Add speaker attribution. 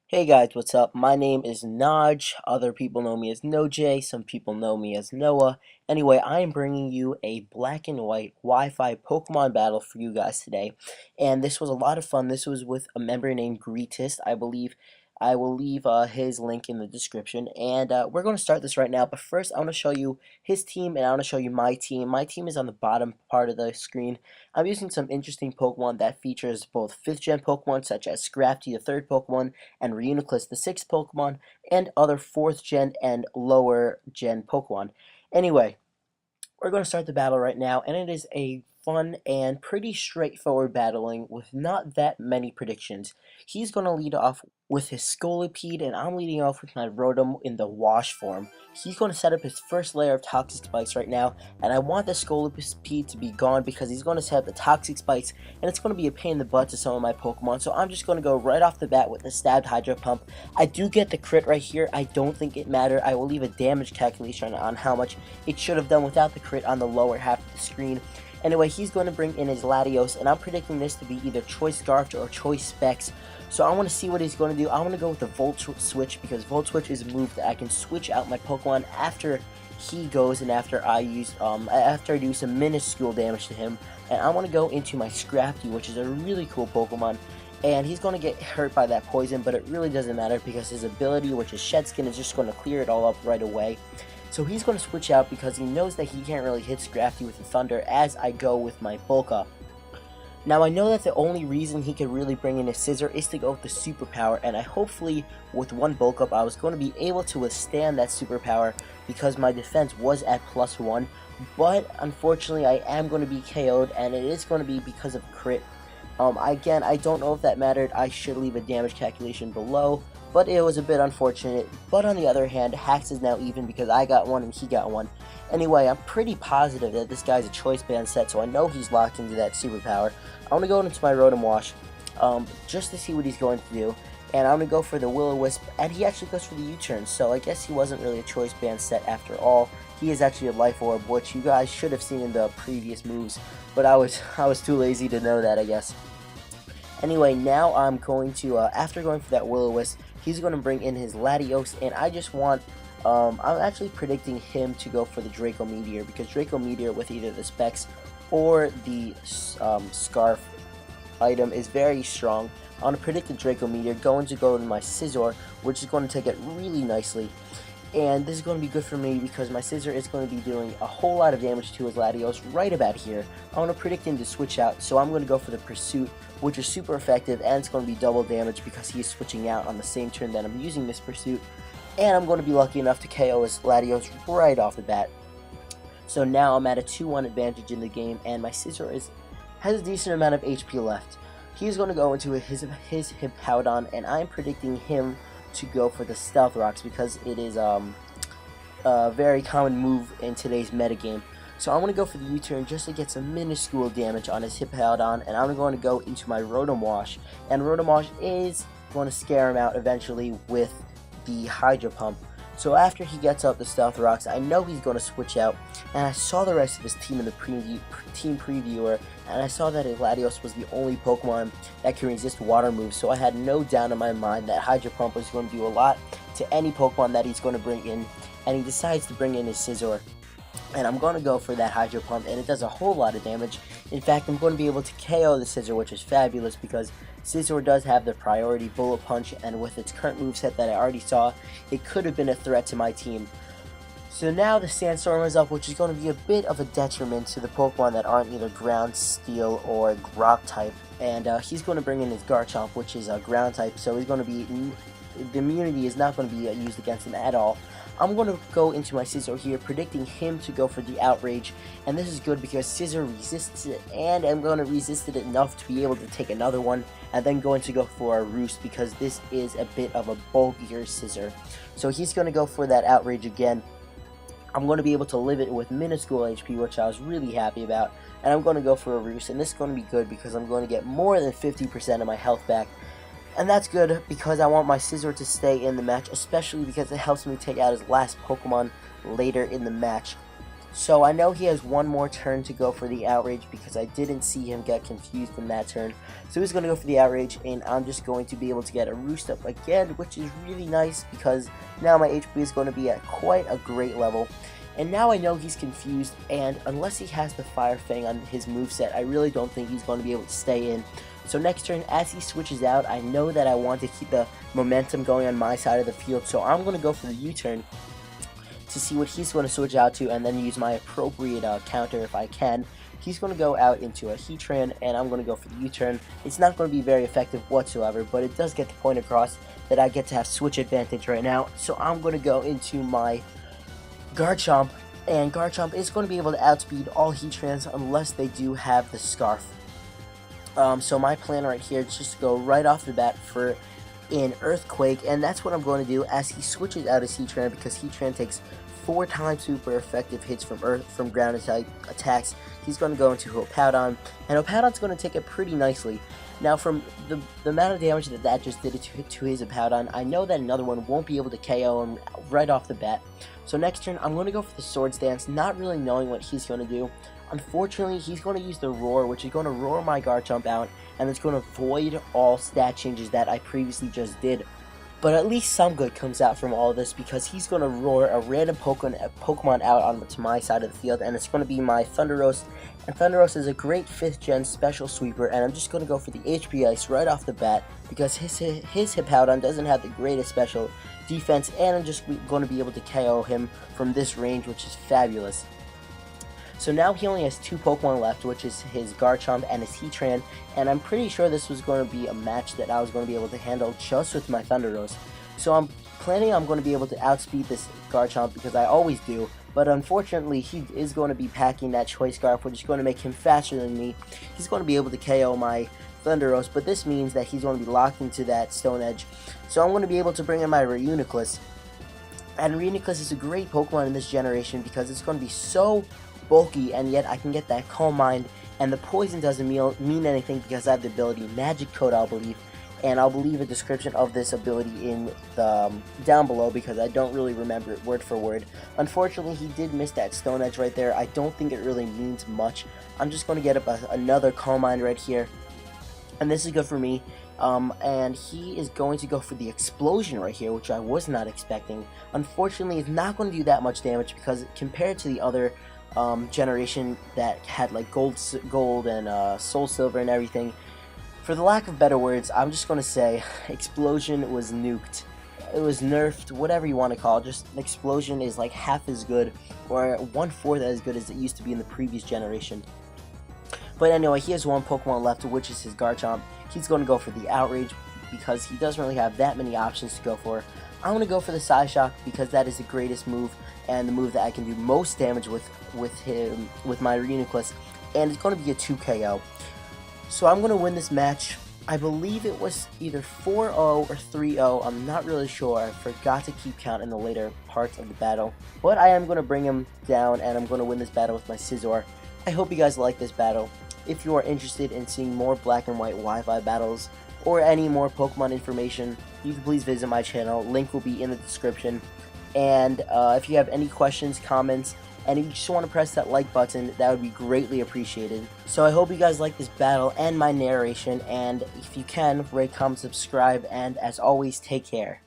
Speaker 1: Hey guys, what's up? My name is Naj. Other people know me as NoJ. Some people know me as Noah. Anyway, I am bringing you a black and white Wi-Fi Pokemon battle for you guys today. And this was a lot of fun. This was with a member named Greetest, I believe. I will leave his link in the description. And we're going to start this right now. But first, I want to show you his team and I want to show you my team. My team is on the bottom part of the screen. I'm using some interesting Pokemon that features both 5th gen Pokemon such as Scrafty, the 3rd Pokemon, and Reuniclus, the 6th Pokemon, and other 4th gen and lower gen Pokemon. Anyway, we're going to start the battle right now, and it is a fun and pretty straightforward battling with not that many predictions. He's going to lead off with his Scolipede, and I'm leading off with my Rotom in the wash form. He's going to set up his first layer of Toxic Spikes right now, and I want the Scolipede to be gone because he's going to set up the Toxic Spikes, and it's going to be a pain in the butt to some of my Pokemon, so I'm just going to go right off the bat with the Stabbed Hydro Pump. I do get the crit right here. I don't think it mattered. I will leave a damage calculation on how much it should have done without the crit on the lower half of the screen. Anyway, he's going to bring in his Latios, and I'm predicting this to be either Choice Scarf or Choice Specs. So I want to see what he's going to do. I want to go with the Volt Switch because Volt Switch is a move that I can switch out my Pokemon after he goes and after I do some minuscule damage to him. And I want to go into my Scrafty, which is a really cool Pokemon. And he's going to get hurt by that poison, but it really doesn't matter because his ability, which is Shed Skin, is just going to clear it all up right away. So he's going to switch out because he knows that he can't really hit Scrafty with the Thunder as I go with my Bulk Up. Now I know that the only reason he could really bring in his Scissor is to go with the Superpower, and I hopefully with one Bulk Up I was going to be able to withstand that Superpower because my defense was at +1, but unfortunately I am going to be KO'd, and it is going to be because of crit. Again, I don't know if that mattered. I should leave a damage calculation below, but it was a bit unfortunate. But on the other hand, Hax is now even because I got one and he got one. Anyway, I'm pretty positive that this guy's a choice band set, so I know he's locked into that superpower. I want to go into my Rotom Wash, just to see what he's going to do. And I'm going to go for the Will-O-Wisp, and he actually goes for the U-turn, so I guess he wasn't really a choice band set after all. He is actually a Life Orb, which you guys should have seen in the previous moves, but I was too lazy to know that, I guess. Anyway, now I'm going to, after going for that Will-O-Wisp, he's going to bring in his Latios, and I just want, I'm actually predicting him to go for the Draco Meteor, because Draco Meteor with either the Specs or the Scarf item is very strong. I want to predict the Draco Meteor, going to go to my Scizor, which is going to take it really nicely. And this is going to be good for me because my Scizor is going to be doing a whole lot of damage to his Latios right about here. I want to predict him to switch out, so I'm going to go for the Pursuit, which is super effective, and it's going to be double damage because he's switching out on the same turn that I'm using this Pursuit. And I'm going to be lucky enough to KO his Latios right off the bat. So now I'm at a 2-1 advantage in the game, and my Scizor has a decent amount of HP left. He's going to go into his Hippowdon, and I'm predicting him to go for the Stealth Rocks because it is a very common move in today's metagame. So I'm going to go for the U-turn just to get some minuscule damage on his Hippowdon, and I'm going to go into my Rotom Wash. And Rotom Wash is going to scare him out eventually with the Hydro Pump. So after he gets up the Stealth Rocks, I know he's going to switch out, and I saw the rest of his team in the team previewer, and I saw that Latios was the only Pokemon that can resist water moves, so I had no doubt in my mind that Hydro Pump was going to do a lot to any Pokemon that he's going to bring in, and he decides to bring in his Scizor. And I'm going to go for that Hydro Pump, and it does a whole lot of damage. In fact, I'm going to be able to KO the Scizor, which is fabulous because Scizor does have the priority Bullet Punch, and with its current moveset that I already saw, it could have been a threat to my team. So now the Sandstorm is up, which is going to be a bit of a detriment to the Pokemon that aren't either Ground, Steel, or Rock type. And he's going to bring in his Garchomp, which is a Ground type, so he's going to be, the immunity is not going to be used against him at all. I'm going to go into my Scizor here, predicting him to go for the Outrage, and this is good because Scizor resists it, and I'm going to resist it enough to be able to take another one, and then going to go for a Roost because this is a bit of a bulkier Scizor. So he's going to go for that Outrage again. I'm going to be able to live it with minuscule HP, which I was really happy about, and I'm going to go for a Roost, and this is going to be good because I'm going to get more than 50% of my health back. And that's good because I want my Scizor to stay in the match, especially because it helps me take out his last Pokemon later in the match. So I know he has one more turn to go for the outrage because I didn't see him get confused in that turn. So he's going to go for the outrage, and I'm just going to be able to get a roost up again, which is really nice because now my HP is going to be at quite a great level. And now I know he's confused, and unless he has the Fire Fang on his moveset, I really don't think he's going to be able to stay in. So next turn, as he switches out, I know that I want to keep the momentum going on my side of the field, so I'm going to go for the U-turn to see what he's going to switch out to, and then use my appropriate counter if I can. He's going to go out into a Heatran, and I'm going to go for the U-turn. It's not going to be very effective whatsoever, but it does get the point across that I get to have switch advantage right now. So I'm going to go into my Garchomp, and Garchomp is going to be able to outspeed all Heatrans unless they do have the Scarf. So my plan right here is just to go right off the bat for an Earthquake, and that's what I'm going to do as he switches out his Heatran, because Heatran takes 4 times super effective hits from ground attacks. He's going to go into Hippowdon, and Hippowdon's going to take it pretty nicely. Now, from the amount of damage that just did to his Hippowdon, I know that another one won't be able to KO him right off the bat. So next turn, I'm going to go for the Swords Dance, not really knowing what he's going to do. Unfortunately, he's going to use the Roar, which is going to roar my Garchomp out, and it's going to void all stat changes that I previously just did. But at least some good comes out from all of this, because he's going to roar a random Pokemon out onto my side of the field, and it's going to be my Thunderous. And Thunderous is a great 5th gen special sweeper, and I'm just going to go for the HP Ice right off the bat, because his Hippowdon doesn't have the greatest special defense, and I'm just going to be able to KO him from this range, which is fabulous. So now he only has 2 Pokemon left, which is his Garchomp and his Heatran, and I'm pretty sure this was going to be a match that I was going to be able to handle just with my Thunderous. So I'm planning I'm going to be able to outspeed this Garchomp, because I always do, but unfortunately he is going to be packing that Choice Scarf, which is going to make him faster than me. He's going to be able to KO my Thunderous, but this means that he's going to be locked into that Stone Edge. So I'm going to be able to bring in my Reuniclus, and Reuniclus is a great Pokemon in this generation because it's going to be so bulky, and yet I can get that Calm Mind, and the poison doesn't mean anything because I have the ability Magic Coat, I'll believe, and I'll leave a description of this ability in the down below because I don't really remember it word for word. Unfortunately, he did miss that Stone Edge right there. I don't think it really means much. I'm just going to get up another Calm Mind right here, and this is good for me. And he is going to go for the Explosion right here, which I was not expecting. Unfortunately, it's not going to do that much damage because compared to the other generation that had like gold and soul silver and everything, for the lack of better words, I'm just going to say Explosion was nuked. It was nerfed, whatever you want to call it. Just Explosion is like half as good, or 1/4 as good as it used to be in the previous generation. But anyway, he has 1 Pokemon left, which is his Garchomp. He's going to go for the Outrage because he doesn't really have that many options to go for. I'm going to go for the Psyshock because that is the greatest move, and the move that I can do most damage with my Reuniclus, and it's going to be a 2 KO. So I'm going to win this match. I believe it was either 4-0 or 3-0. I'm not really sure. I forgot to keep count in the later parts of the battle. But I am going to bring him down, and I'm going to win this battle with my Scizor. I hope you guys like this battle. If you are interested in seeing more black and white Wi-Fi battles, or any more Pokemon information, you can please visit my channel. Link will be in the description. And if you have any questions, comments, and if you just want to press that like button, that would be greatly appreciated. So I hope you guys like this battle and my narration, and if you can, rate, comment, subscribe, and as always, take care.